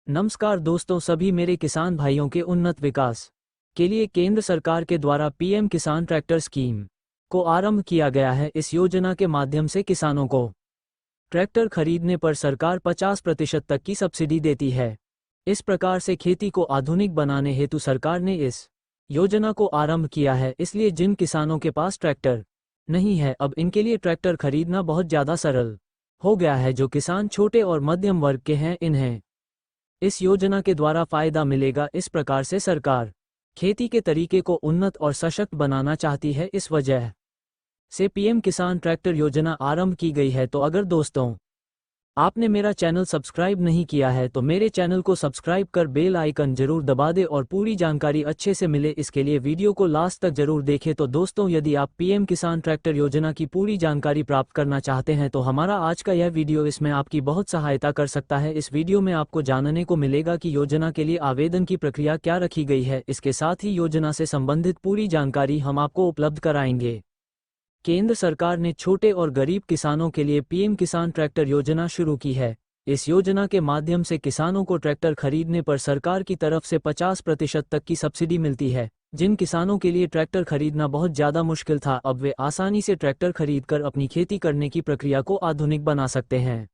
नमस्कार दोस्तों, सभी मेरे किसान भाइयों के उन्नत विकास के लिए केंद्र सरकार के द्वारा पीएम किसान ट्रैक्टर स्कीम को आरंभ किया गया है। इस योजना के माध्यम से किसानों को ट्रैक्टर खरीदने पर सरकार 50% तक की सब्सिडी देती है। इस प्रकार से खेती को आधुनिक बनाने हेतु सरकार ने इस योजना को आरंभ किया है। इसलिए जिन किसानों के पास ट्रैक्टर नहीं है, अब इनके लिए ट्रैक्टर खरीदना बहुत ज़्यादा सरल हो गया है। जो किसान छोटे और मध्यम वर्ग के हैं, इन्हें इस योजना के द्वारा फायदा मिलेगा। इस प्रकार से सरकार खेती के तरीके को उन्नत और सशक्त बनाना चाहती है। इस वजह से पीएम किसान ट्रैक्टर योजना आरंभ की गई है। तो अगर दोस्तों आपने मेरा चैनल सब्सक्राइब नहीं किया है तो मेरे चैनल को सब्सक्राइब कर बेल आइकन जरूर दबा दे और पूरी जानकारी अच्छे से मिले, इसके लिए वीडियो को लास्ट तक जरूर देखें। तो दोस्तों, यदि आप पीएम किसान ट्रैक्टर योजना की पूरी जानकारी प्राप्त करना चाहते हैं तो हमारा आज का यह वीडियो इसमें आपकी बहुत सहायता कर सकता है। इस वीडियो में आपको जानने को मिलेगा कि योजना के लिए आवेदन की प्रक्रिया क्या रखी गई है। इसके साथ ही योजना से संबंधित पूरी जानकारी हम आपको उपलब्ध कराएंगे। केंद्र सरकार ने छोटे और गरीब किसानों के लिए पीएम किसान ट्रैक्टर योजना शुरू की है। इस योजना के माध्यम से किसानों को ट्रैक्टर खरीदने पर सरकार की तरफ से 50% तक की सब्सिडी मिलती है। जिन किसानों के लिए ट्रैक्टर खरीदना बहुत ज़्यादा मुश्किल था, अब वे आसानी से ट्रैक्टर खरीदकर अपनी खेती करने की प्रक्रिया को आधुनिक बना सकते हैं।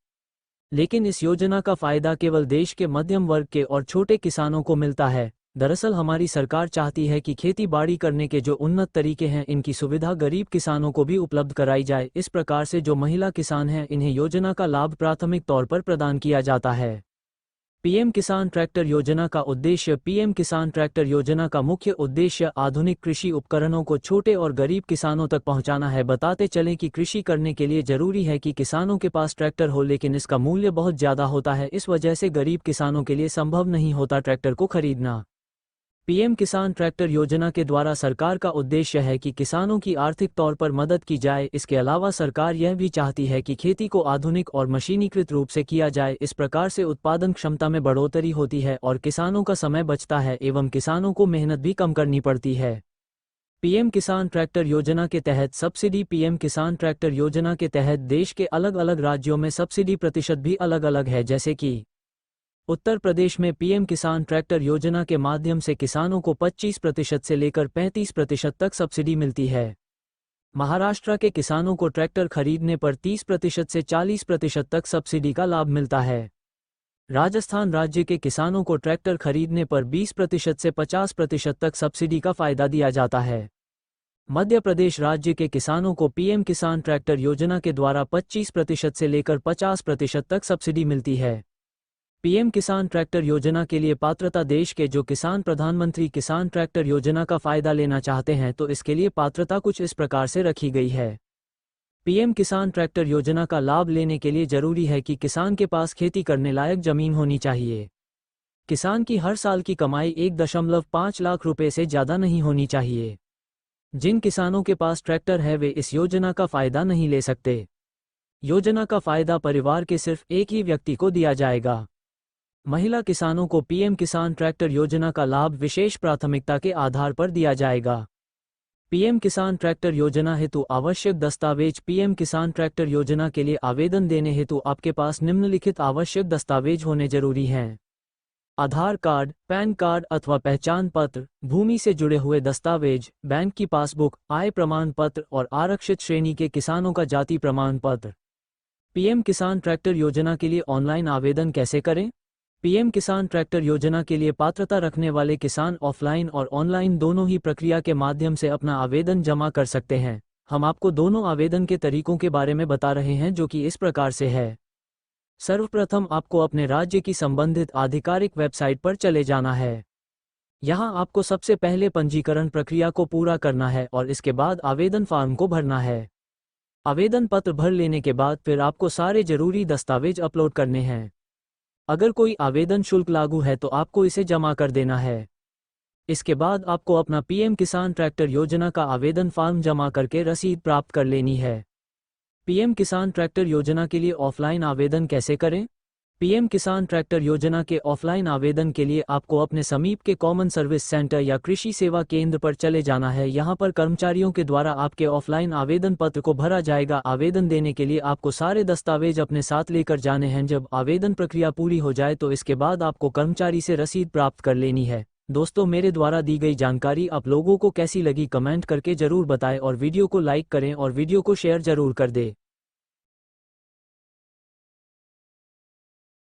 लेकिन इस योजना का फायदा केवल देश के मध्यम वर्ग के और छोटे किसानों को मिलता है। दरअसल हमारी सरकार चाहती है कि खेती बाड़ी करने के जो उन्नत तरीके हैं, इनकी सुविधा गरीब किसानों को भी उपलब्ध कराई जाए। इस प्रकार से जो महिला किसान हैं, इन्हें योजना का लाभ प्राथमिक तौर पर प्रदान किया जाता है। पीएम किसान ट्रैक्टर योजना का उद्देश्य पीएम किसान ट्रैक्टर योजना का मुख्य उद्देश्य आधुनिक कृषि उपकरणों को छोटे और गरीब किसानों तक पहुंचाना है। बताते चलें कि कृषि करने के लिए जरूरी है कि किसानों के पास ट्रैक्टर हो, लेकिन इसका मूल्य बहुत ज़्यादा होता है। इस वजह से गरीब किसानों के लिए संभव नहीं होता ट्रैक्टर को खरीदना। पीएम किसान ट्रैक्टर योजना के द्वारा सरकार का उद्देश्य है कि किसानों की आर्थिक तौर पर मदद की जाए। इसके अलावा सरकार यह भी चाहती है कि खेती को आधुनिक और मशीनीकृत रूप से किया जाए। इस प्रकार से उत्पादन क्षमता में बढ़ोतरी होती है और किसानों का समय बचता है एवं किसानों को मेहनत भी कम करनी पड़ती है। पीएम किसान ट्रैक्टर योजना के तहत सब्सिडी पीएम किसान ट्रैक्टर योजना के तहत देश के अलग अलग राज्यों में सब्सिडी प्रतिशत भी अलग अलग है। जैसे कि उत्तर प्रदेश में पीएम किसान ट्रैक्टर योजना के माध्यम से किसानों को 25% से लेकर 35% तक सब्सिडी मिलती है। महाराष्ट्र के किसानों को ट्रैक्टर खरीदने पर 30% से 40% तक सब्सिडी का लाभ मिलता है। राजस्थान राज्य के किसानों को ट्रैक्टर खरीदने पर 20% से 50% तक सब्सिडी का फायदा दिया जाता है। मध्य प्रदेश राज्य के किसानों को पीएम किसान ट्रैक्टर योजना के द्वारा 25% से लेकर 50% तक सब्सिडी मिलती है। पीएम किसान ट्रैक्टर योजना के लिए पात्रता देश के जो किसान प्रधानमंत्री किसान ट्रैक्टर योजना का फायदा लेना चाहते हैं तो इसके लिए पात्रता कुछ इस प्रकार से रखी गई है। पीएम किसान ट्रैक्टर योजना का लाभ लेने के लिए जरूरी है कि किसान के पास खेती करने लायक जमीन होनी चाहिए। किसान की हर साल की कमाई 1.5 लाख रुपए से ज़्यादा नहीं होनी चाहिए। जिन किसानों के पास ट्रैक्टर है वे इस योजना का फायदा नहीं ले सकते। योजना का फायदा परिवार के सिर्फ एक ही व्यक्ति को दिया जाएगा। महिला किसानों को पीएम किसान ट्रैक्टर योजना का लाभ विशेष प्राथमिकता के आधार पर दिया जाएगा। पीएम किसान ट्रैक्टर योजना हेतु आवश्यक दस्तावेज पीएम किसान ट्रैक्टर योजना के लिए आवेदन देने हेतु आपके पास निम्नलिखित आवश्यक दस्तावेज होने जरूरी हैं। आधार कार्ड, पैन कार्ड अथवा पहचान पत्र, भूमि से जुड़े हुए दस्तावेज, बैंक की पासबुक, आय प्रमाण पत्र और आरक्षित श्रेणी के किसानों का जाति प्रमाण पत्र। पीएम किसान ट्रैक्टर योजना के लिए ऑनलाइन आवेदन कैसे करें? पीएम किसान ट्रैक्टर योजना के लिए पात्रता रखने वाले किसान ऑफलाइन और ऑनलाइन दोनों ही प्रक्रिया के माध्यम से अपना आवेदन जमा कर सकते हैं। हम आपको दोनों आवेदन के तरीकों के बारे में बता रहे हैं, जो कि इस प्रकार से है। सर्वप्रथम आपको अपने राज्य की संबंधित आधिकारिक वेबसाइट पर चले जाना है। यहाँ आपको सबसे पहले पंजीकरण प्रक्रिया को पूरा करना है और इसके बाद आवेदन फॉर्म को भरना है। आवेदन पत्र भर लेने के बाद फिर आपको सारे जरूरी दस्तावेज अपलोड करने हैं। अगर कोई आवेदन शुल्क लागू है तो आपको इसे जमा कर देना है। इसके बाद आपको अपना पीएम किसान ट्रैक्टर योजना का आवेदन फॉर्म जमा करके रसीद प्राप्त कर लेनी है। पीएम किसान ट्रैक्टर योजना के लिए ऑफलाइन आवेदन कैसे करें? पीएम किसान ट्रैक्टर योजना के ऑफलाइन आवेदन के लिए आपको अपने समीप के कॉमन सर्विस सेंटर या कृषि सेवा केंद्र पर चले जाना है। यहां पर कर्मचारियों के द्वारा आपके ऑफलाइन आवेदन पत्र को भरा जाएगा। आवेदन देने के लिए आपको सारे दस्तावेज अपने साथ लेकर जाने हैं। जब आवेदन प्रक्रिया पूरी हो जाए तो इसके बाद आपको कर्मचारी से रसीद प्राप्त कर लेनी है। दोस्तों, मेरे द्वारा दी गई जानकारी आप लोगों को कैसी लगी कमेंट करके जरूर बताएं और वीडियो को लाइक करें और वीडियो को शेयर जरूर कर दें।